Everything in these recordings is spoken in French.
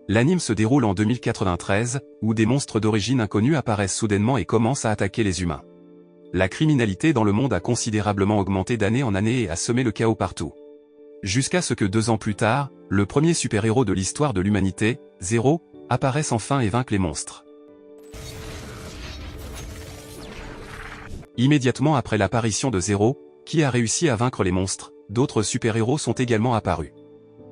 L'anime se déroule en 2093, où des monstres d'origine inconnue apparaissent soudainement et commencent à attaquer les humains. La criminalité dans le monde a considérablement augmenté d'année en année et a semé le chaos partout. Jusqu'à ce que 2 ans plus tard, le premier super-héros de l'histoire de l'humanité, Zero, apparaisse enfin et vainque les monstres. Immédiatement après l'apparition de Zero, qui a réussi à vaincre les monstres, d'autres super-héros sont également apparus.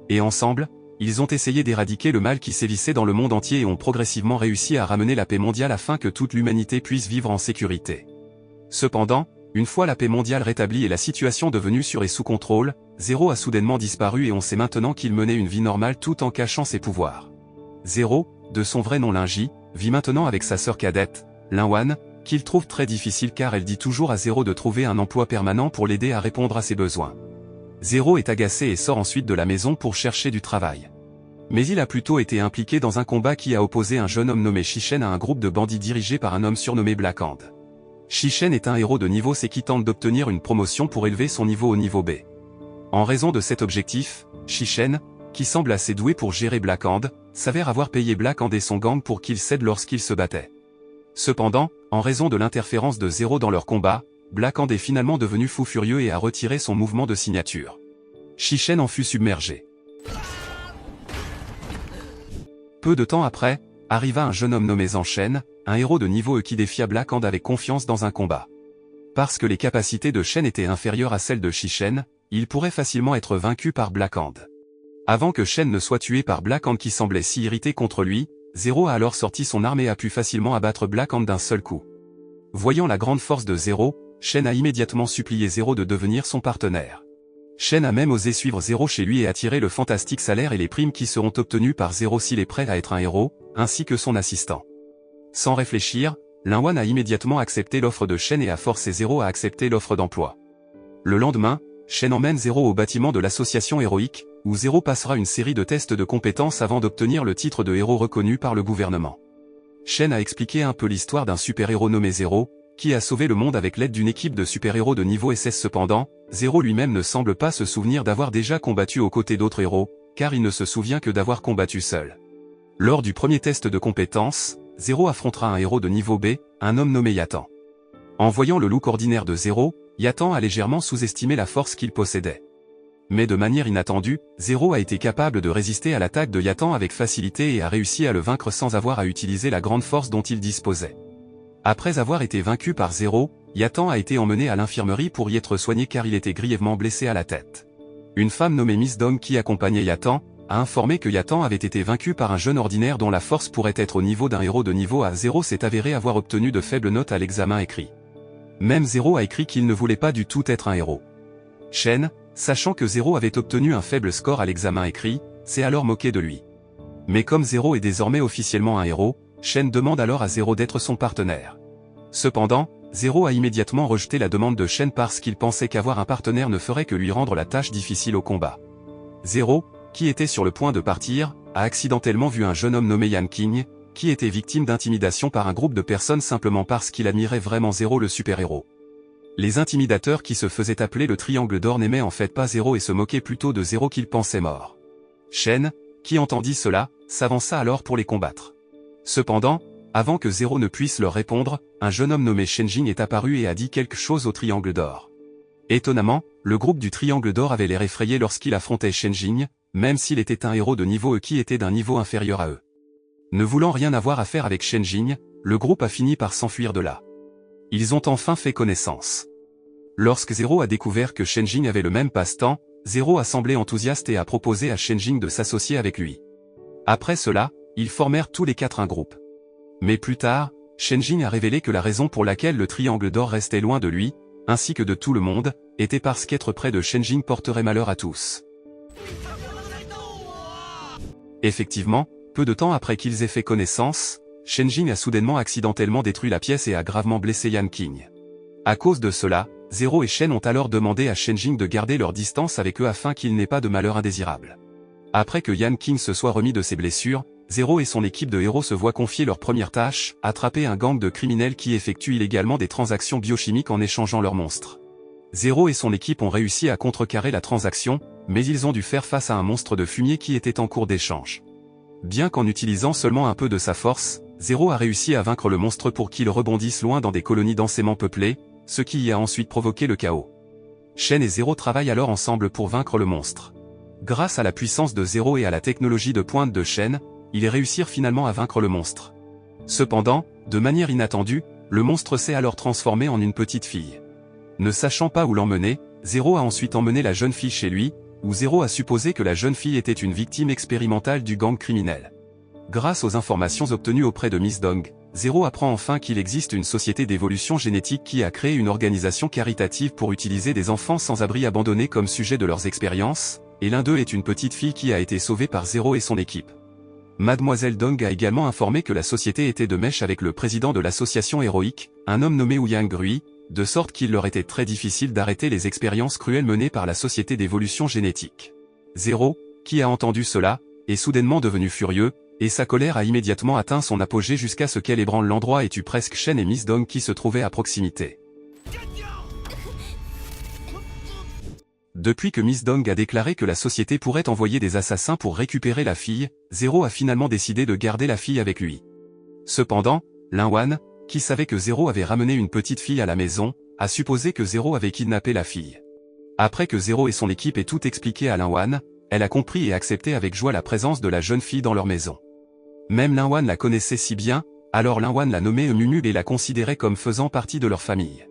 Et ensemble, ils ont essayé d'éradiquer le mal qui sévissait dans le monde entier et ont progressivement réussi à ramener la paix mondiale afin que toute l'humanité puisse vivre en sécurité. Cependant, une fois la paix mondiale rétablie et la situation devenue sûre et sous contrôle, Zero a soudainement disparu et on sait maintenant qu'il menait une vie normale tout en cachant ses pouvoirs. Zero, de son vrai nom Linji, vit maintenant avec sa sœur cadette, Linwan, qu'il trouve très difficile car elle dit toujours à Zero de trouver un emploi permanent pour l'aider à répondre à ses besoins. Zero est agacé et sort ensuite de la maison pour chercher du travail. Mais il a plutôt été impliqué dans un combat qui a opposé un jeune homme nommé Shishen à un groupe de bandits dirigé par un homme surnommé Black Hand. Shishen est un héros de niveau C qui tente d'obtenir une promotion pour élever son niveau au niveau B. En raison de cet objectif, Shishen, qui semble assez doué pour gérer Black Hand, s'avère avoir payé Black Hand et son gang pour qu'ils cèdent lorsqu'ils se battaient. Cependant, en raison de l'interférence de Zero dans leur combat, Black Hand est finalement devenu fou furieux et a retiré son mouvement de signature. Shishen en fut submergé. Peu de temps après, arriva un jeune homme nommé Zanshen, un héros de niveau E qui défia Black Hand avec confiance dans un combat. Parce que les capacités de Shen étaient inférieures à celles de Shishen, il pourrait facilement être vaincu par Black Hand. Avant que Shen ne soit tué par Black Hand qui semblait si irrité contre lui, Zero a alors sorti son arme et a pu facilement abattre Black Hand d'un seul coup. Voyant la grande force de Zero, Shen a immédiatement supplié Zero de devenir son partenaire. Shen a même osé suivre Zero chez lui et attirer le fantastique salaire et les primes qui seront obtenues par Zero s'il est prêt à être un héros, ainsi que son assistant. Sans réfléchir, Linwan a immédiatement accepté l'offre de Shen et a forcé Zero à accepter l'offre d'emploi. Le lendemain, Shen emmène Zero au bâtiment de l'association héroïque, où Zero passera une série de tests de compétences avant d'obtenir le titre de héros reconnu par le gouvernement. Shen a expliqué un peu l'histoire d'un super-héros nommé Zero, qui a sauvé le monde avec l'aide d'une équipe de super-héros de niveau SS. Cependant, Zero lui-même ne semble pas se souvenir d'avoir déjà combattu aux côtés d'autres héros, car il ne se souvient que d'avoir combattu seul. Lors du premier test de compétences, Zero affrontera un héros de niveau B, un homme nommé Yatan. En voyant le look ordinaire de Zero, Yatan a légèrement sous-estimé la force qu'il possédait. Mais de manière inattendue, Zero a été capable de résister à l'attaque de Yatan avec facilité et a réussi à le vaincre sans avoir à utiliser la grande force dont il disposait. Après avoir été vaincu par Zero, Yatan a été emmené à l'infirmerie pour y être soigné car il était grièvement blessé à la tête. Une femme nommée Miss Dong qui accompagnait Yatan, a informé que Yatan avait été vaincu par un jeune ordinaire dont la force pourrait être au niveau d'un héros de niveau A. Zero s'est avéré avoir obtenu de faibles notes à l'examen écrit. Même Zero a écrit qu'il ne voulait pas du tout être un héros. Shen, sachant que Zero avait obtenu un faible score à l'examen écrit, s'est alors moqué de lui. Mais comme Zero est désormais officiellement un héros, Shen demande alors à Zero d'être son partenaire. Cependant, Zero a immédiatement rejeté la demande de Shen parce qu'il pensait qu'avoir un partenaire ne ferait que lui rendre la tâche difficile au combat. Zero, qui était sur le point de partir, a accidentellement vu un jeune homme nommé Yan King, qui était victime d'intimidation par un groupe de personnes simplement parce qu'il admirait vraiment Zero le super-héros. Les intimidateurs qui se faisaient appeler le Triangle d'Or n'aimaient en fait pas Zero et se moquaient plutôt de Zero qu'ils pensaient mort. Shen, qui entendit cela, s'avança alors pour les combattre. Cependant, avant que Zero ne puisse leur répondre, un jeune homme nommé Shenjing est apparu et a dit quelque chose au Triangle d'Or. Étonnamment, le groupe du Triangle d'Or avait l'air effrayé lorsqu'il affrontait Shenjing, même s'il était un héros de niveau E qui était d'un niveau inférieur à eux. Ne voulant rien avoir à faire avec Shenjing, le groupe a fini par s'enfuir de là. Ils ont enfin fait connaissance. Lorsque Zero a découvert que Shenjing avait le même passe-temps, Zero a semblé enthousiaste et a proposé à Shenjing de s'associer avec lui. Après cela, ils formèrent tous les 4 un groupe. Mais plus tard, Shenjing a révélé que la raison pour laquelle le Triangle d'Or restait loin de lui, ainsi que de tout le monde, était parce qu'être près de Shenjing porterait malheur à tous. Effectivement, peu de temps après qu'ils aient fait connaissance, Shenjing a soudainement accidentellement détruit la pièce et a gravement blessé Yan King. À cause de cela, Zero et Shen ont alors demandé à Shenjing de garder leur distance avec eux afin qu'il n'ait pas de malheur indésirable. Après que Yan King se soit remis de ses blessures, Zero et son équipe de héros se voient confier leur première tâche, attraper un gang de criminels qui effectuent illégalement des transactions biochimiques en échangeant leurs monstres. Zero et son équipe ont réussi à contrecarrer la transaction, mais ils ont dû faire face à un monstre de fumier qui était en cours d'échange. Bien qu'en utilisant seulement un peu de sa force, Zero a réussi à vaincre le monstre pour qu'il rebondisse loin dans des colonies densément peuplées, ce qui y a ensuite provoqué le chaos. Shen et Zero travaillent alors ensemble pour vaincre le monstre. Grâce à la puissance de Zero et à la technologie de pointe de Shen, ils réussirent finalement à vaincre le monstre. Cependant, de manière inattendue, le monstre s'est alors transformé en une petite fille. Ne sachant pas où l'emmener, Zero a ensuite emmené la jeune fille chez lui, où Zero a supposé que la jeune fille était une victime expérimentale du gang criminel. Grâce aux informations obtenues auprès de Miss Dong, Zero apprend enfin qu'il existe une société d'évolution génétique qui a créé une organisation caritative pour utiliser des enfants sans abri abandonnés comme sujet de leurs expériences, et l'un d'eux est une petite fille qui a été sauvée par Zero et son équipe. Mademoiselle Dong a également informé que la société était de mèche avec le président de l'association héroïque, un homme nommé Ouyang Grui, de sorte qu'il leur était très difficile d'arrêter les expériences cruelles menées par la société d'évolution génétique. Zero, qui a entendu cela, est soudainement devenu furieux, et sa colère a immédiatement atteint son apogée jusqu'à ce qu'elle ébranle l'endroit et tue presque Shen et Miss Dong qui se trouvaient à proximité. Depuis que Miss Dong a déclaré que la société pourrait envoyer des assassins pour récupérer la fille, Zero a finalement décidé de garder la fille avec lui. Cependant, Lin Wan, qui savait que Zero avait ramené une petite fille à la maison, a supposé que Zero avait kidnappé la fille. Après que Zero et son équipe aient tout expliqué à Lin Wan, elle a compris et accepté avec joie la présence de la jeune fille dans leur maison. Même Lin Wan la connaissait si bien, alors Lin Wan l'a nommée Mumu et la considérait comme faisant partie de leur famille.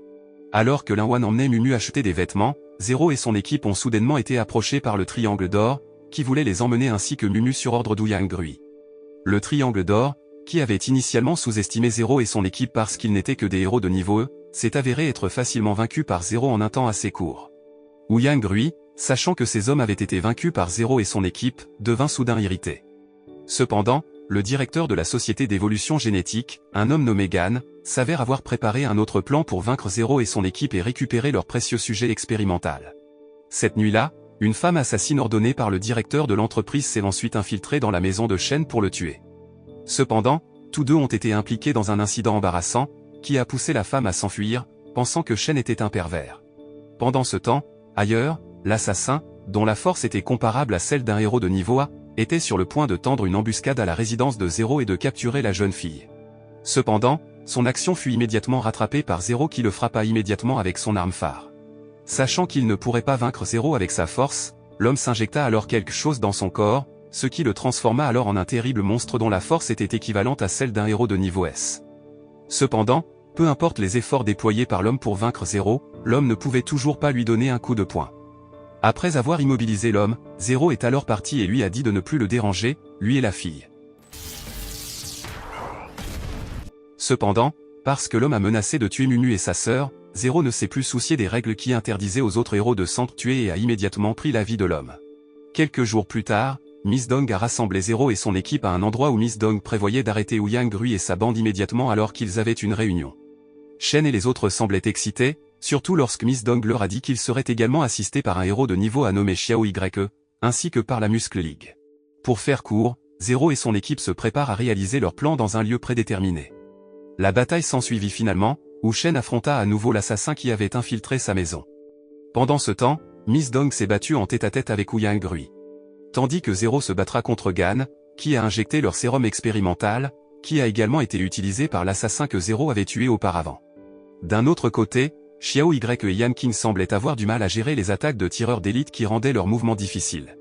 Alors que Lin Wan emmenait Mumu acheter des vêtements, Zero et son équipe ont soudainement été approchés par le Triangle d'Or, qui voulait les emmener ainsi que Mumu sur ordre d'Ouyang Grui. Le Triangle d'Or, qui avait initialement sous-estimé Zero et son équipe parce qu'ils n'étaient que des héros de niveau E, s'est avéré être facilement vaincu par Zero en un temps assez court. Ouyang Grui, sachant que ces hommes avaient été vaincus par Zero et son équipe, devint soudain irrité. Cependant, le directeur de la société d'évolution génétique, un homme nommé Gan, s'avère avoir préparé un autre plan pour vaincre Zero et son équipe et récupérer leur précieux sujet expérimental. Cette nuit-là, une femme assassine ordonnée par le directeur de l'entreprise s'est ensuite infiltrée dans la maison de Shen pour le tuer. Cependant, tous deux ont été impliqués dans un incident embarrassant, qui a poussé la femme à s'enfuir, pensant que Shen était un pervers. Pendant ce temps, ailleurs, l'assassin, dont la force était comparable à celle d'un héros de niveau A, était sur le point de tendre une embuscade à la résidence de Zero et de capturer la jeune fille. Cependant, son action fut immédiatement rattrapée par Zero qui le frappa immédiatement avec son arme phare. Sachant qu'il ne pourrait pas vaincre Zero avec sa force, l'homme s'injecta alors quelque chose dans son corps, ce qui le transforma alors en un terrible monstre dont la force était équivalente à celle d'un héros de niveau S. Cependant, peu importe les efforts déployés par l'homme pour vaincre Zero, l'homme ne pouvait toujours pas lui donner un coup de poing. Après avoir immobilisé l'homme, Zero est alors parti et lui a dit de ne plus le déranger, lui et la fille. Cependant, parce que l'homme a menacé de tuer Mumu et sa sœur, Zero ne s'est plus soucié des règles qui interdisaient aux autres héros de s'entretuer et a immédiatement pris la vie de l'homme. Quelques jours plus tard, Miss Dong a rassemblé Zero et son équipe à un endroit où Miss Dong prévoyait d'arrêter Ouyang Grui et sa bande immédiatement alors qu'ils avaient une réunion. Shen et les autres semblaient excités, surtout lorsque Miss Dong leur a dit qu'il serait également assisté par un héros de niveau A nommé Xiao Ye, ainsi que par la Muscle League. Pour faire court, Zero et son équipe se préparent à réaliser leur plan dans un lieu prédéterminé. La bataille s'ensuivit finalement, où Shen affronta à nouveau l'assassin qui avait infiltré sa maison. Pendant ce temps, Miss Dong s'est battue en tête-à-tête avec Ouyang Grui. Tandis que Zero se battra contre Gan, qui a injecté leur sérum expérimental, qui a également été utilisé par l'assassin que Zero avait tué auparavant. D'un autre côté, Xiao Y et Yan King semblaient avoir du mal à gérer les attaques de tireurs d'élite qui rendaient leurs mouvements difficiles.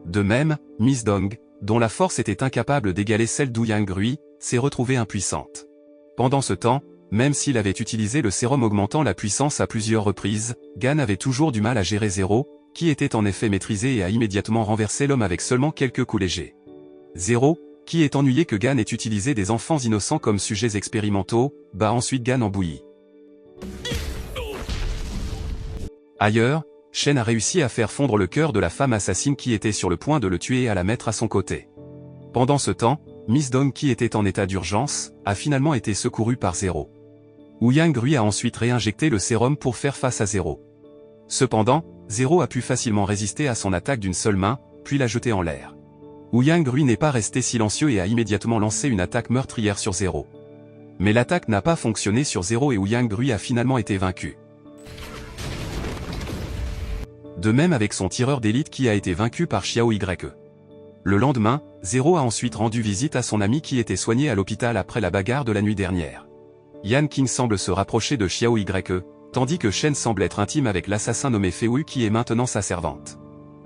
De même, Miss Dong, dont la force était incapable d'égaler celle d'Ouyang Grui, s'est retrouvée impuissante. Pendant ce temps, même s'il avait utilisé le sérum augmentant la puissance à plusieurs reprises, Gan avait toujours du mal à gérer Zero, qui était en effet maîtrisé et a immédiatement renversé l'homme avec seulement quelques coups légers. Zero, qui est ennuyé que Gan ait utilisé des enfants innocents comme sujets expérimentaux, bat ensuite Gan en bouillie. Ailleurs, Shen a réussi à faire fondre le cœur de la femme assassine qui était sur le point de le tuer et à la mettre à son côté. Pendant ce temps, Miss Dong qui était en état d'urgence, a finalement été secourue par Zero. Ouyang Grui a ensuite réinjecté le sérum pour faire face à Zero. Cependant, Zero a pu facilement résister à son attaque d'une seule main, puis la jeter en l'air. Ouyang Grui n'est pas resté silencieux et a immédiatement lancé une attaque meurtrière sur Zero. Mais l'attaque n'a pas fonctionné sur Zero et Ouyang Grui a finalement été vaincu. De même avec son tireur d'élite qui a été vaincu par Xiao Ye. Le lendemain, Zero a ensuite rendu visite à son ami qui était soigné à l'hôpital après la bagarre de la nuit dernière. Yan Qing semble se rapprocher de Xiao Ye, tandis que Shen semble être intime avec l'assassin nommé Fei Wu qui est maintenant sa servante.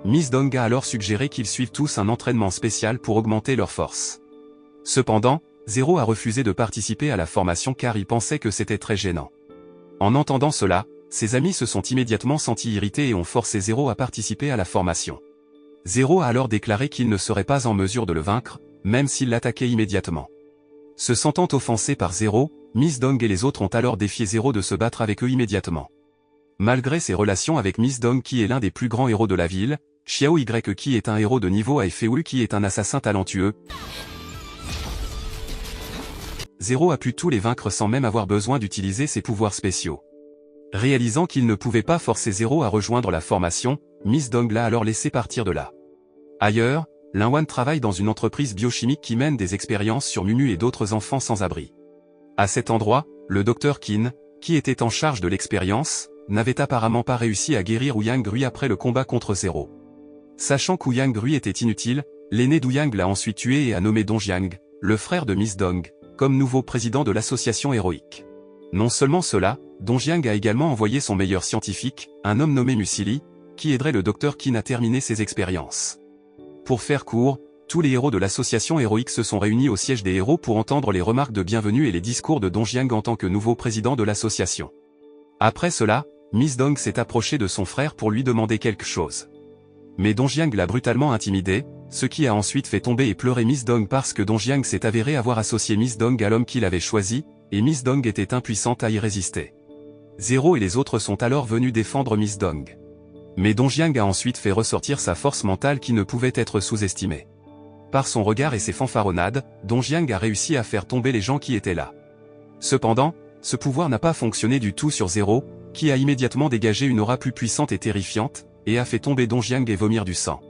Miss Dong a alors suggéré qu'ils suivent tous un entraînement spécial pour augmenter leur force. Cependant, Zero a refusé de participer à la formation car il pensait que c'était très gênant. En entendant cela, ses amis se sont immédiatement sentis irrités et ont forcé Zero à participer à la formation. Zero a alors déclaré qu'il ne serait pas en mesure de le vaincre, même s'il l'attaquait immédiatement. Se sentant offensé par Zero, Miss Dong et les autres ont alors défié Zero de se battre avec eux immédiatement. Malgré ses relations avec Miss Dong qui est l'un des plus grands héros de la ville, Xiao Ye qui est un héros de niveau A et Fei Wu qui est un assassin talentueux, Zero a pu tous les vaincre sans même avoir besoin d'utiliser ses pouvoirs spéciaux. Réalisant qu'il ne pouvait pas forcer Zero à rejoindre la formation, Miss Dong l'a alors laissé partir de là. Ailleurs, Lin Wan travaille dans une entreprise biochimique qui mène des expériences sur Mumu et d'autres enfants sans abri. À cet endroit, le docteur Qin, qui était en charge de l'expérience, n'avait apparemment pas réussi à guérir Ouyang Rui après le combat contre Zero. Sachant qu'Ouyang Rui était inutile, l'aîné d'Ouyang l'a ensuite tué et a nommé Dongjiang, le frère de Miss Dong, comme nouveau président de l'association héroïque. Non seulement cela, Dongjiang a également envoyé son meilleur scientifique, un homme nommé Musili, qui aiderait le docteur Qin à terminer ses expériences. Pour faire court, tous les héros de l'association héroïque se sont réunis au siège des héros pour entendre les remarques de bienvenue et les discours de Dongjiang en tant que nouveau président de l'association. Après cela, Miss Dong s'est approchée de son frère pour lui demander quelque chose. Mais Dongjiang l'a brutalement intimidé, ce qui a ensuite fait tomber et pleurer Miss Dong parce que Dongjiang s'est avéré avoir associé Miss Dong à l'homme qu'il avait choisi, et Miss Dong était impuissante à y résister. Zero et les autres sont alors venus défendre Miss Dong. Mais Dongjiang a ensuite fait ressortir sa force mentale qui ne pouvait être sous-estimée. Par son regard et ses fanfaronnades, Dongjiang a réussi à faire tomber les gens qui étaient là. Cependant, ce pouvoir n'a pas fonctionné du tout sur Zero, qui a immédiatement dégagé une aura plus puissante et terrifiante, et a fait tomber Dongjiang et vomir du sang.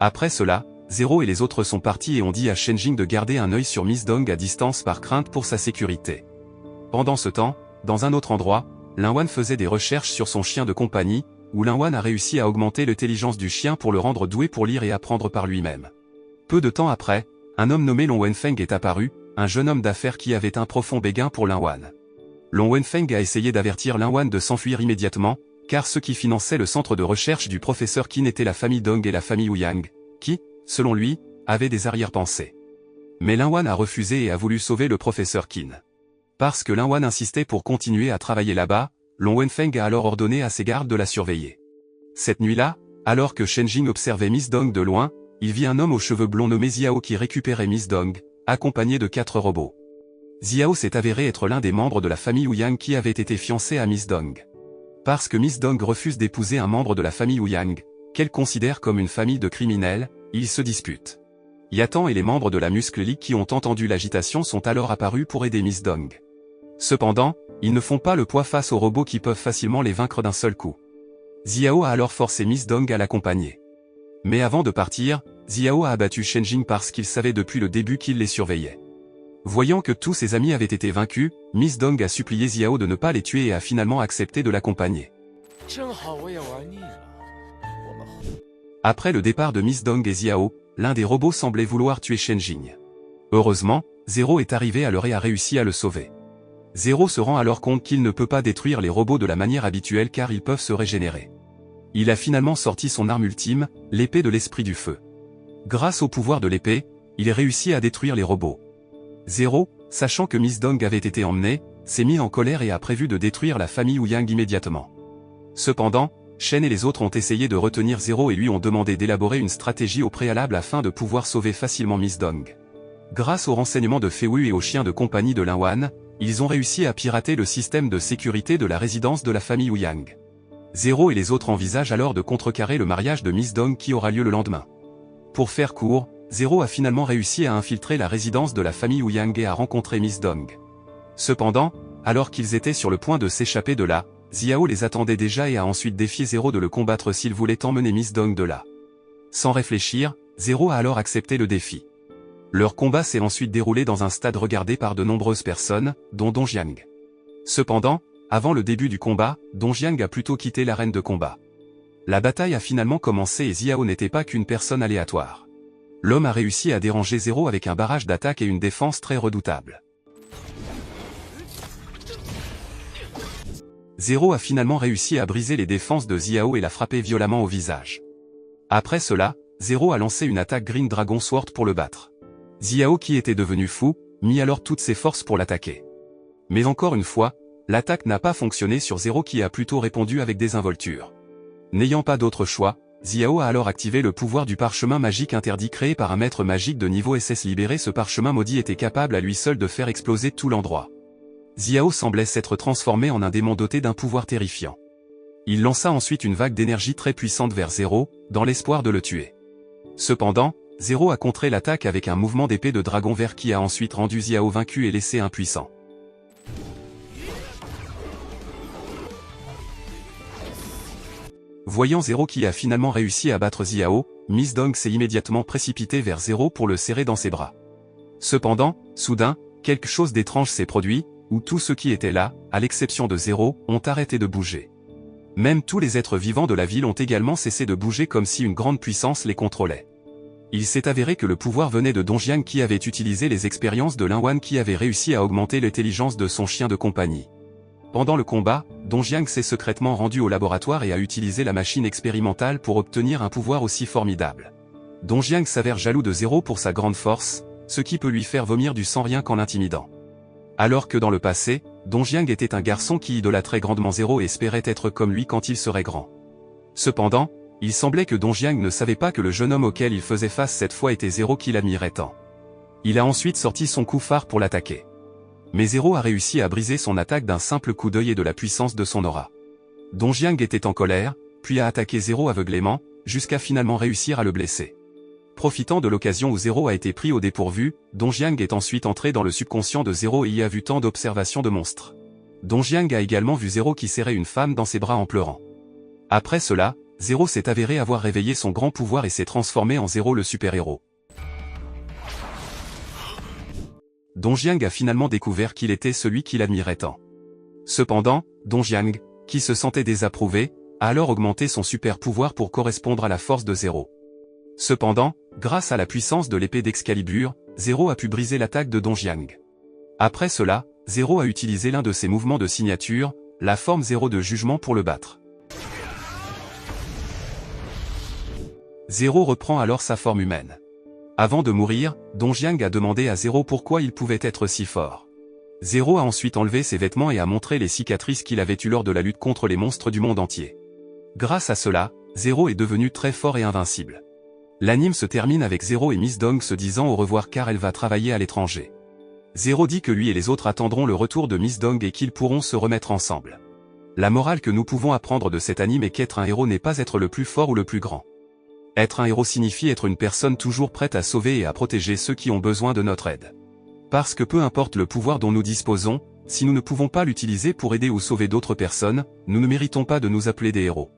Après cela, Zero et les autres sont partis et ont dit à Shenjing de garder un œil sur Miss Dong à distance par crainte pour sa sécurité. Pendant ce temps, dans un autre endroit, Lin Wan faisait des recherches sur son chien de compagnie, où Lin Wan a réussi à augmenter l'intelligence du chien pour le rendre doué pour lire et apprendre par lui-même. Peu de temps après, un homme nommé Long Wenfeng est apparu, un jeune homme d'affaires qui avait un profond béguin pour Lin Wan. Long Wenfeng a essayé d'avertir Lin Wan de s'enfuir immédiatement, car ceux qui finançaient le centre de recherche du professeur Qin étaient la famille Dong et la famille Ouyang, qui, selon lui, avaient des arrière-pensées. Mais Lin Wan a refusé et a voulu sauver le professeur Qin. Parce que Lin Wan insistait pour continuer à travailler là-bas, Long Wenfeng a alors ordonné à ses gardes de la surveiller. Cette nuit-là, alors que Shenjing observait Miss Dong de loin, il vit un homme aux cheveux blonds nommé Xiao qui récupérait Miss Dong, accompagné de 4 robots. Xiao s'est avéré être l'un des membres de la famille Ouyang qui avait été fiancé à Miss Dong. Parce que Miss Dong refuse d'épouser un membre de la famille Ouyang, qu'elle considère comme une famille de criminels, ils se disputent. Yatan et les membres de la Muscle League qui ont entendu l'agitation sont alors apparus pour aider Miss Dong. Cependant, ils ne font pas le poids face aux robots qui peuvent facilement les vaincre d'un seul coup. Xiao a alors forcé Miss Dong à l'accompagner. Mais avant de partir, Xiao a abattu Shenjing parce qu'il savait depuis le début qu'il les surveillait. Voyant que tous ses amis avaient été vaincus, Miss Dong a supplié Xiao de ne pas les tuer et a finalement accepté de l'accompagner. Après le départ de Miss Dong et Xiao, l'un des robots semblait vouloir tuer Shenjing. Heureusement, Zero est arrivé à l'heure et a réussi à le sauver. Zero se rend alors compte qu'il ne peut pas détruire les robots de la manière habituelle car ils peuvent se régénérer. Il a finalement sorti son arme ultime, l'épée de l'esprit du feu. Grâce au pouvoir de l'épée, il réussit à détruire les robots. Zero, sachant que Miss Dong avait été emmenée, s'est mis en colère et a prévu de détruire la famille Ouyang immédiatement. Cependant, Shen et les autres ont essayé de retenir Zero et lui ont demandé d'élaborer une stratégie au préalable afin de pouvoir sauver facilement Miss Dong. Grâce aux renseignements de Fei Wu et aux chiens de compagnie de Lin Wan, ils ont réussi à pirater le système de sécurité de la résidence de la famille Ouyang. Zero et les autres envisagent alors de contrecarrer le mariage de Miss Dong qui aura lieu le lendemain. Pour faire court, Zero a finalement réussi à infiltrer la résidence de la famille Ouyang et à rencontrer Miss Dong. Cependant, alors qu'ils étaient sur le point de s'échapper de là, Xiao les attendait déjà et a ensuite défié Zero de le combattre s'il voulait emmener Miss Dong de là. Sans réfléchir, Zero a alors accepté le défi. Leur combat s'est ensuite déroulé dans un stade regardé par de nombreuses personnes, dont Dongjiang. Cependant, avant le début du combat, Dongjiang a plutôt quitté l'arène de combat. La bataille a finalement commencé et Xiao n'était pas qu'une personne aléatoire. L'homme a réussi à déranger Zero avec un barrage d'attaque et une défense très redoutable. Zero a finalement réussi à briser les défenses de Xiao et l'a frappé violemment au visage. Après cela, Zero a lancé une attaque Green Dragon Sword pour le battre. Xiao, qui était devenu fou, mit alors toutes ses forces pour l'attaquer. Mais encore une fois, l'attaque n'a pas fonctionné sur Zero, qui a plutôt répondu avec des involtures. N'ayant pas d'autre choix, Xiao a alors activé le pouvoir du parchemin magique interdit créé par un maître magique de niveau SS libéré. Ce parchemin maudit était capable à lui seul de faire exploser tout l'endroit. Xiao semblait s'être transformé en un démon doté d'un pouvoir terrifiant. Il lança ensuite une vague d'énergie très puissante vers Zero, dans l'espoir de le tuer. Cependant, Zero a contré l'attaque avec un mouvement d'épée de dragon vert qui a ensuite rendu Xiao vaincu et laissé impuissant. Voyant Zero qui a finalement réussi à battre Xiao, Miss Dong s'est immédiatement précipitée vers Zero pour le serrer dans ses bras. Cependant, soudain, quelque chose d'étrange s'est produit, où tous ceux qui étaient là, à l'exception de Zero, ont arrêté de bouger. Même tous les êtres vivants de la ville ont également cessé de bouger comme si une grande puissance les contrôlait. Il s'est avéré que le pouvoir venait de Dongjiang qui avait utilisé les expériences de Linwan qui avait réussi à augmenter l'intelligence de son chien de compagnie. Pendant le combat, Dongjiang s'est secrètement rendu au laboratoire et a utilisé la machine expérimentale pour obtenir un pouvoir aussi formidable. Dongjiang s'avère jaloux de Zero pour sa grande force, ce qui peut lui faire vomir du sang rien qu'en l'intimidant. Alors que dans le passé, Dongjiang était un garçon qui idolâtrait grandement Zero et espérait être comme lui quand il serait grand. Cependant, il semblait que Dongjiang ne savait pas que le jeune homme auquel il faisait face cette fois était Zero qui l'admirait tant. Il a ensuite sorti son coup phare pour l'attaquer. Mais Zero a réussi à briser son attaque d'un simple coup d'œil et de la puissance de son aura. Dongjiang était en colère, puis a attaqué Zero aveuglément, jusqu'à finalement réussir à le blesser. Profitant de l'occasion où Zero a été pris au dépourvu, Dongjiang est ensuite entré dans le subconscient de Zero et y a vu tant d'observations de monstres. Dongjiang a également vu Zero qui serrait une femme dans ses bras en pleurant. Après cela, Zero s'est avéré avoir réveillé son grand pouvoir et s'est transformé en Zero le super-héros. Dongjiang a finalement découvert qu'il était celui qu'il admirait tant. Cependant, Dongjiang, qui se sentait désapprouvé, a alors augmenté son super-pouvoir pour correspondre à la force de Zero. Cependant, grâce à la puissance de l'épée d'Excalibur, Zero a pu briser l'attaque de Dongjiang. Après cela, Zero a utilisé l'un de ses mouvements de signature, la forme Zero de jugement pour le battre. Zero reprend alors sa forme humaine. Avant de mourir, Dongjiang a demandé à Zero pourquoi il pouvait être si fort. Zero a ensuite enlevé ses vêtements et a montré les cicatrices qu'il avait eues lors de la lutte contre les monstres du monde entier. Grâce à cela, Zero est devenu très fort et invincible. L'anime se termine avec Zero et Miss Dong se disant au revoir car elle va travailler à l'étranger. Zero dit que lui et les autres attendront le retour de Miss Dong et qu'ils pourront se remettre ensemble. La morale que nous pouvons apprendre de cet anime est qu'être un héros n'est pas être le plus fort ou le plus grand. Être un héros signifie être une personne toujours prête à sauver et à protéger ceux qui ont besoin de notre aide. Parce que peu importe le pouvoir dont nous disposons, si nous ne pouvons pas l'utiliser pour aider ou sauver d'autres personnes, nous ne méritons pas de nous appeler des héros.